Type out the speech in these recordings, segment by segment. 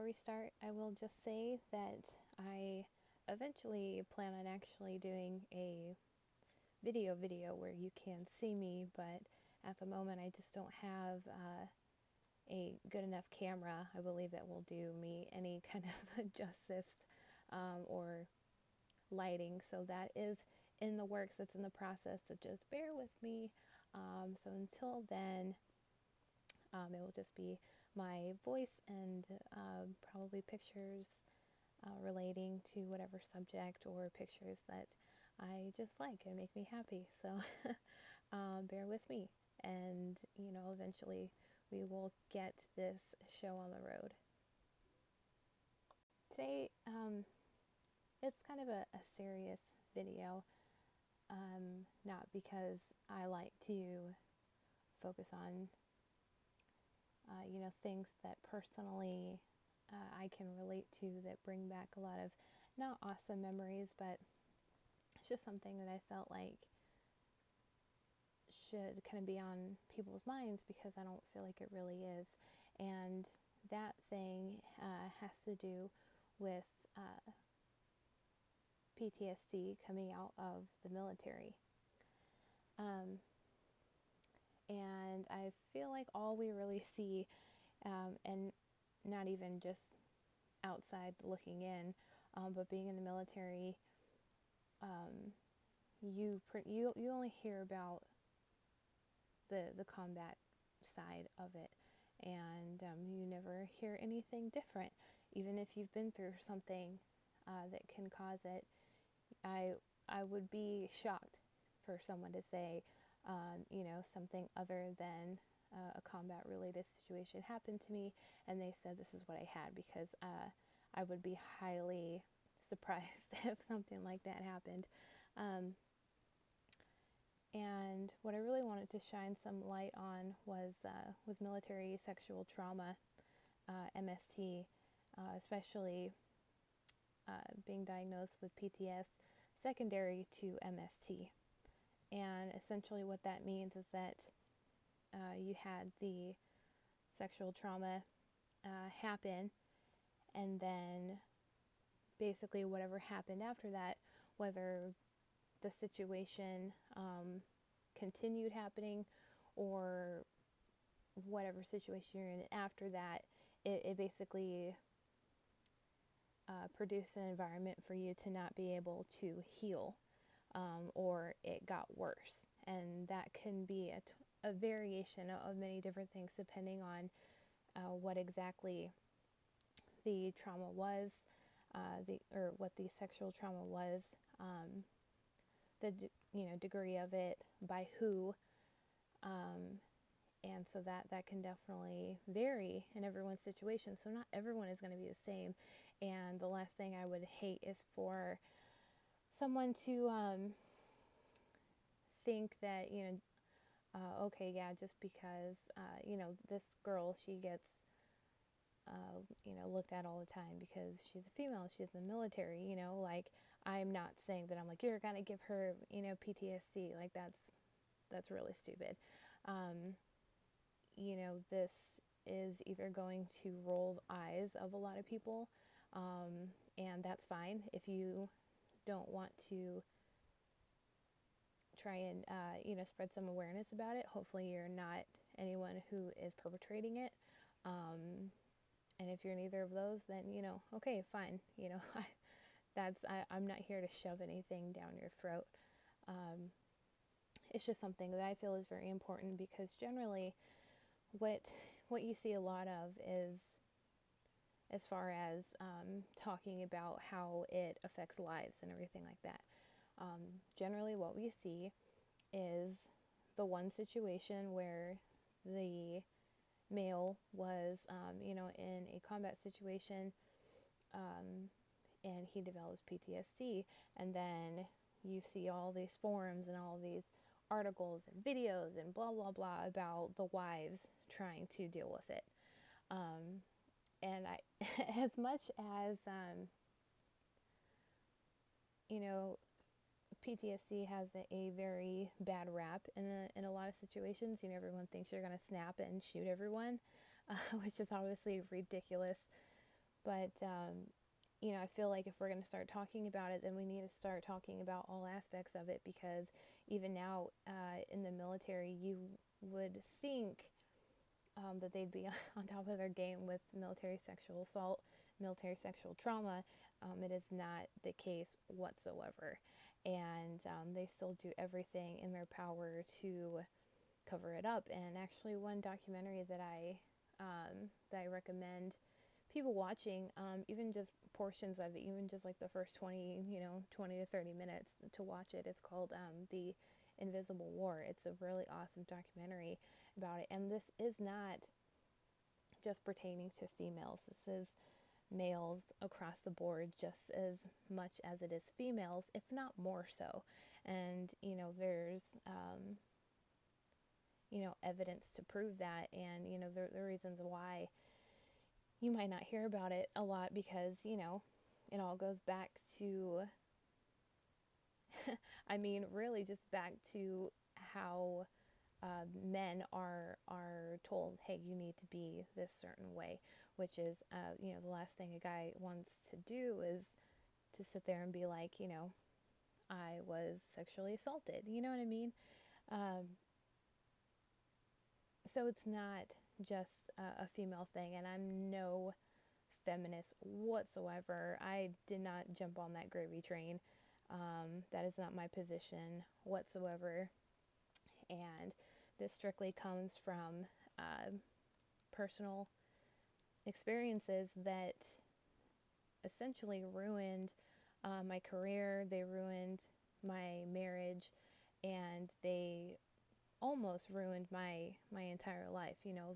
before we start, I will just say that I eventually plan on actually doing a video where you can see me, but at the moment I just don't have a good enough camera, I believe, that will do me any kind of justice or lighting. So that is in the works, it's in the process, so just bear with me. So until then, it will just be my voice and probably pictures relating to whatever subject, or pictures that I just like and make me happy. So bear with me, and eventually we will get this show on the road. Today, it's kind of a serious video, not because I like to focus on things that personally I can relate to, that bring back a lot of not awesome memories, but it's just something that I felt like should kind of be on people's minds, because I don't feel like it really is. And that thing has to do with PTSD coming out of the military. And I feel like all we really see, and not even just outside looking in, but being in the military, you only hear about the combat side of it, and you never hear anything different. Even if you've been through something that can cause it, I would be shocked for someone to say, something other than a combat related situation happened to me, and they said this is what I had, because I would be highly surprised if something like that happened. And what I really wanted to shine some light on was military sexual trauma, MST, especially being diagnosed with PTSD secondary to MST. And essentially what that means is that you had the sexual trauma happen, and then basically whatever happened after that, whether the situation continued happening or whatever situation you're in after that, it basically produced an environment for you to not be able to heal, or it got worse. And that can be a variation of many different things, depending on what exactly the trauma was, or what the sexual trauma was, the degree of it, by who, and so that can definitely vary in everyone's situation. So not everyone is going to be the same. And the last thing I would hate is for someone to think that okay, yeah, just because this girl, she gets looked at all the time because she's a female, she's in the military, like, I'm not saying that I'm like, you're gonna give her PTSD, like that's really stupid. This is either going to roll the eyes of a lot of people, and that's fine. If you don't want to try and spread some awareness about it, hopefully you're not anyone who is perpetrating it. And if you're neither of those, then okay, fine. I'm not here to shove anything down your throat. It's just something that I feel is very important, because generally what you see a lot of is, as far as talking about how it affects lives and everything like that, generally what we see is the one situation where the male was in a combat situation, and he develops PTSD, and then you see all these forums and all these articles and videos and blah blah blah about the wives trying to deal with it. And I as much as PTSD has a very bad rap in a lot of situations. Everyone thinks you're going to snap and shoot everyone, which is obviously ridiculous. But you know, I feel like if we're going to start talking about it, then we need to start talking about all aspects of it, because even now in the military, you would think that they'd be on top of their game with military sexual assault, military sexual trauma. It is not the case whatsoever. And they still do everything in their power to cover it up. And actually, one documentary that I recommend people watching, even just portions of it, even just like the first 20 to 30 minutes to watch it. It's called The Invisible War. It's a really awesome documentary about it. And this is not just pertaining to females. This is males across the board just as much as it is females, if not more so. And, you know, there's, you know, evidence to prove that. And, you know, the reasons why you might not hear about it a lot, because, you know, it all goes back to, I mean, really just back to how men are told, hey, you need to be this certain way, which is, you know, the last thing a guy wants to do is to sit there and be like, you know, I was sexually assaulted. You know what I mean? Um, so it's not just a female thing, and I'm no feminist whatsoever. I did not jump on that gravy train. That is not my position whatsoever. And this strictly comes from personal experiences that essentially ruined my career. They ruined my marriage, and they almost ruined my entire life. You know,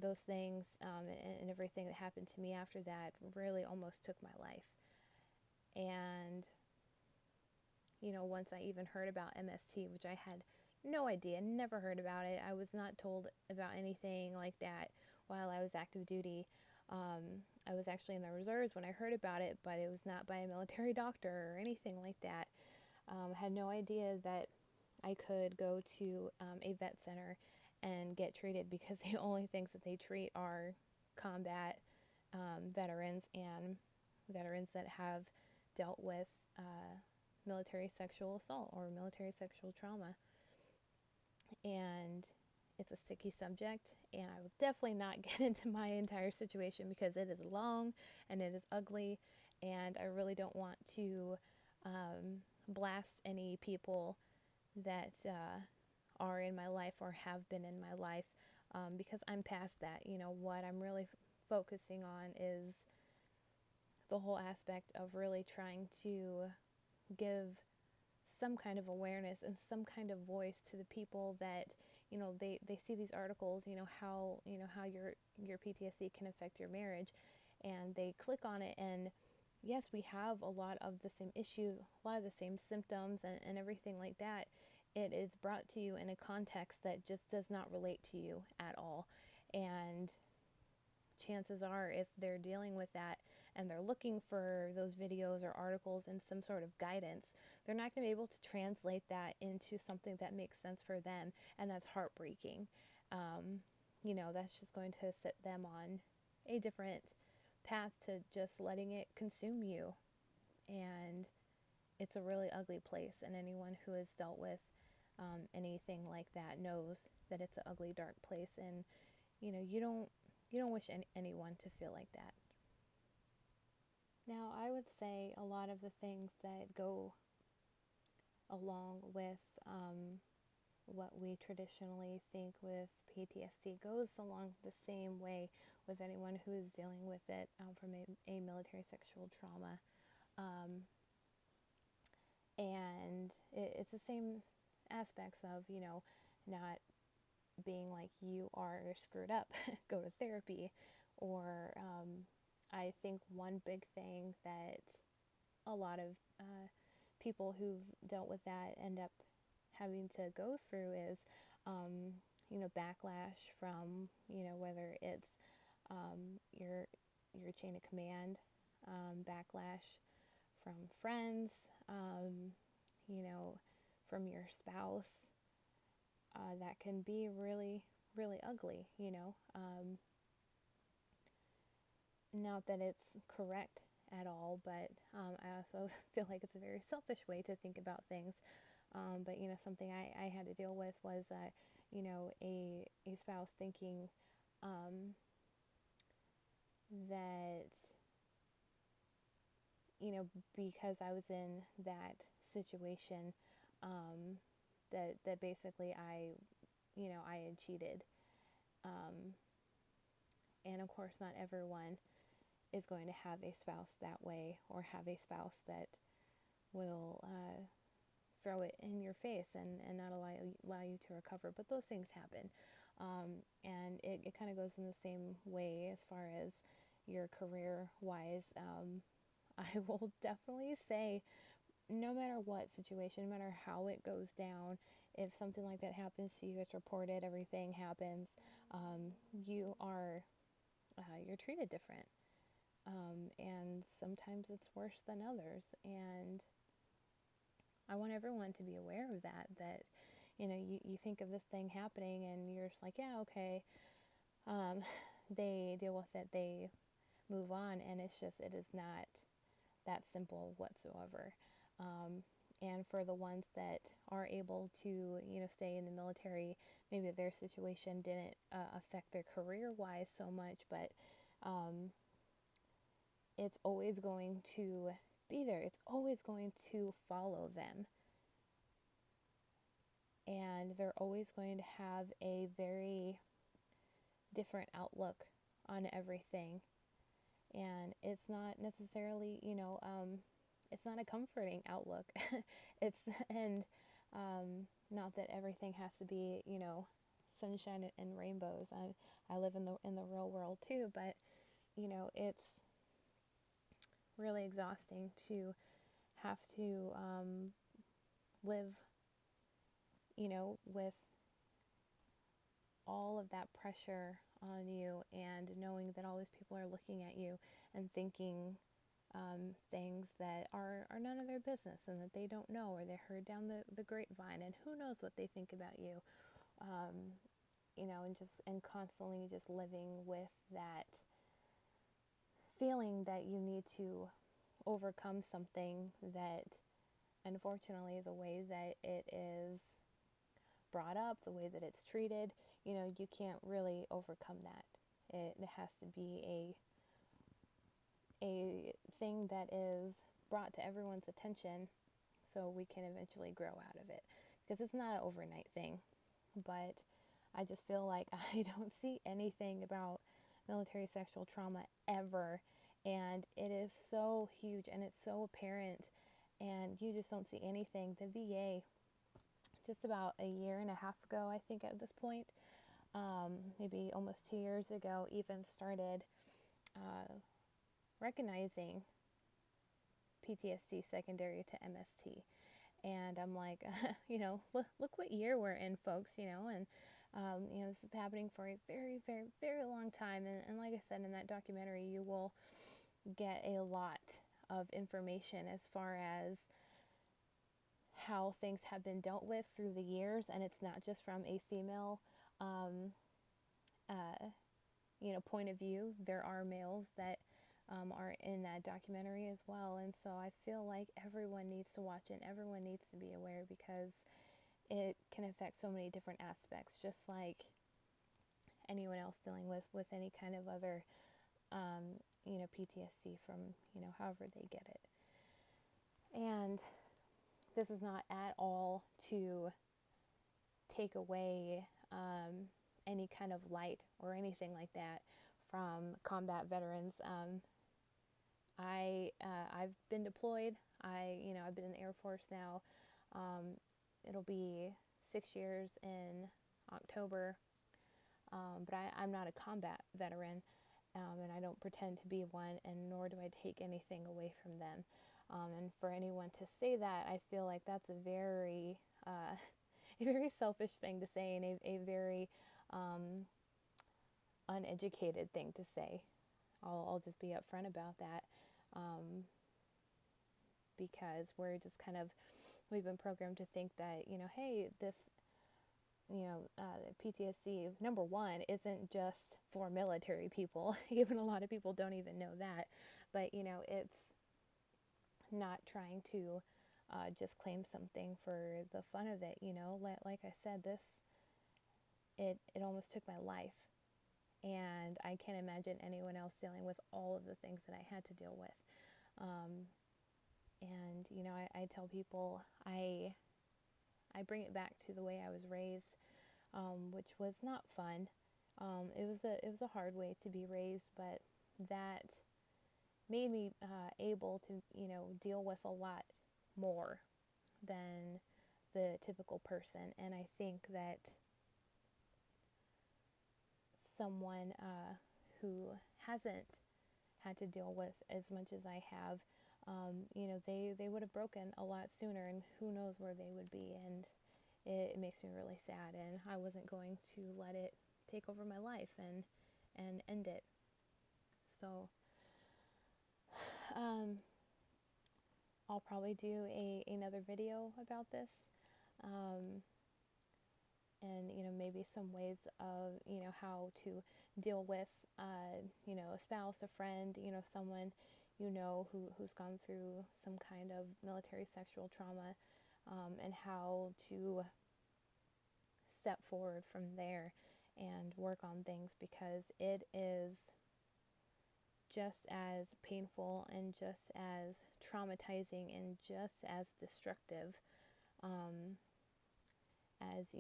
those things, and everything that happened to me after that really almost took my life. And you know, once I even heard about MST, which I had no idea, never heard about it. I was not told about anything like that while I was active duty. I was actually in the reserves when I heard about it, but it was not by a military doctor or anything like that. I had no idea that I could go to a vet center and get treated, because the only things that they treat are combat veterans and veterans that have dealt with military sexual assault or military sexual trauma. And it's a sticky subject, and I will definitely not get into my entire situation because it is long and it is ugly, and I really don't want to blast any people that are in my life or have been in my life, because I'm past that. You know, what I'm really focusing on is the whole aspect of really trying to give some kind of awareness and some kind of voice to the people that, you know, they see these articles, you know, how your PTSD can affect your marriage, and they click on it, and yes, we have a lot of the same issues, a lot of the same symptoms, and everything like that. It is brought to you in a context that just does not relate to you at all. And chances are, if they're dealing with that and they're looking for those videos or articles and some sort of guidance, they're not going to be able to translate that into something that makes sense for them, and that's heartbreaking. You know, that's just going to set them on a different path to just letting it consume you. And it's a really ugly place, and anyone who has dealt with anything like that knows that it's an ugly, dark place, and you know, you don't wish anyone to feel like that. Now, I would say a lot of the things that go along with what we traditionally think with PTSD goes along the same way with anyone who is dealing with it from a military sexual trauma. Um, and it's the same aspects of, you know, not being like, you are screwed up, go to therapy. Or I think one big thing that a lot of people who've dealt with that end up having to go through is, you know, backlash from, you know, whether it's your chain of command, backlash from friends, you know, from your spouse. That can be really, really ugly, you know. not that it's correct at all, but I also feel like it's a very selfish way to think about things. But something I had to deal with was, a spouse thinking that, because I was in that situation, that basically I had cheated. Um, and of course, not everyone is going to have a spouse that way, or have a spouse that will throw it in your face and not allow you to recover. But those things happen. And it kind of goes in the same way as far as your career wise. I will definitely say, no matter what situation, no matter how it goes down, if something like that happens to you, it's reported, everything happens, you are, you're treated different. And sometimes it's worse than others. And I want everyone to be aware of that, you think of this thing happening and you're just like, yeah, okay. They deal with it, they move on, and it is not that simple whatsoever. And for the ones that are able to, stay in the military, maybe their situation didn't affect their career-wise so much, but it's always going to be there. It's always going to follow them. And they're always going to have a very different outlook on everything. And it's not necessarily, it's not a comforting outlook. it's, and not that everything has to be, sunshine and rainbows. I live in the real world too, but, it's really exhausting to have to live, with all of that pressure on you, and knowing that all these people are looking at you and thinking things that are none of their business, and that they don't know, or they heard down the grapevine, and who knows what they think about you, and constantly just living with that feeling that you need to overcome something that, unfortunately, the way that it is brought up, the way that it's treated, you can't really overcome that. It has to be a thing that is brought to everyone's attention so we can eventually grow out of it. Because it's not an overnight thing. But I just feel like I don't see anything about military sexual trauma ever. And it is so huge and it's so apparent. And you just don't see anything. The VA, just about a year and a half ago, I think at this point, maybe almost 2 years ago, even started recognizing PTSD secondary to MST. And I'm like, look what year we're in, folks, and, this is happening for a very, very, very long time. And like I said, in that documentary, you will get a lot of information as far as how things have been dealt with through the years. And it's not just from a female, point of view. There are males that are in that documentary as well. And so I feel like everyone needs to watch it, and everyone needs to be aware, because it can affect so many different aspects, just like anyone else dealing with any kind of other, PTSD from, however they get it. And this is not at all to take away any kind of light or anything like that from combat veterans. I've been deployed. I've been in the Air Force now. It'll be 6 years in October. But I'm not a combat veteran, and I don't pretend to be one, and nor do I take anything away from them. And for anyone to say that, I feel like that's a very, a very selfish thing to say, and a very uneducated thing to say. I'll just be upfront about that, because we've been programmed to think that, hey, this PTSD, number one, isn't just for military people. Even a lot of people don't even know that. But, it's not trying to just claim something for the fun of it. Like I said, it almost took my life. And I can't imagine anyone else dealing with all of the things that I had to deal with. And, I tell people I bring it back to the way I was raised, which was not fun. It was a hard way to be raised, but that made me able to, deal with a lot more than the typical person. And I think that someone who hasn't had to deal with as much as I have, they would have broken a lot sooner, and who knows where they would be. And it makes me really sad, and I wasn't going to let it take over my life and end it. So I'll probably do another video about this, and maybe some ways of how to deal with a spouse, a friend, someone who's gone through some kind of military sexual trauma, and how to step forward from there and work on things, because it is just as painful and just as traumatizing and just as destructive as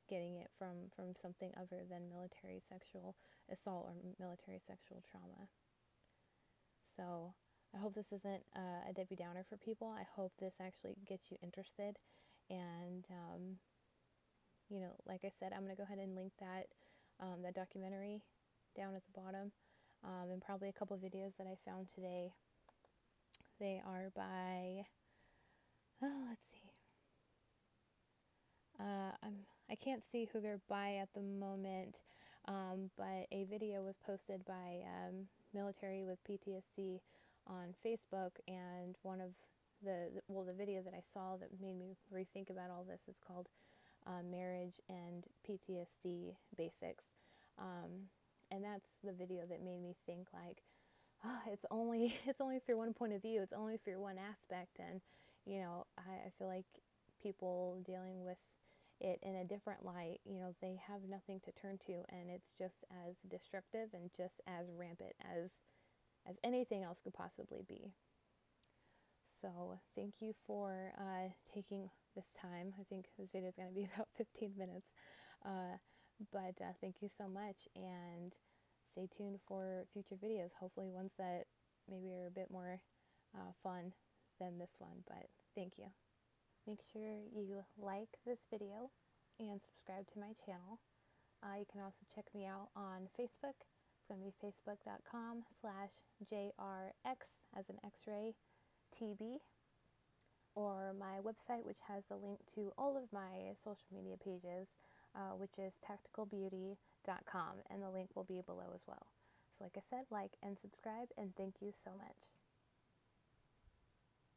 getting it from something other than military sexual assault or military sexual trauma. So I hope this isn't a Debbie Downer for people. I hope this actually gets you interested. And like I said, I'm going to go ahead and link that documentary down at the bottom, and probably a couple videos that I found today. They are by, let's see. I can't see who they're by at the moment, but a video was posted by Military with PTSD on Facebook, and one of the video that I saw that made me rethink about all this is called Marriage and PTSD Basics, and that's the video that made me think like, it's only through one point of view, it's only through one aspect, and I feel like people dealing with it in a different light, they have nothing to turn to, and it's just as destructive and just as rampant as anything else could possibly be. So thank you for taking this time. I think this video is going to be about 15 minutes, but thank you so much, and stay tuned for future videos, hopefully ones that maybe are a bit more fun than this one, but thank you. Make sure you like this video and subscribe to my channel. You can also check me out on Facebook. It's going to be facebook.com/JRX as an X-ray TB, or my website, which has the link to all of my social media pages, which is tacticalbeauty.com, and the link will be below as well. So like I said, like and subscribe, and thank you so much.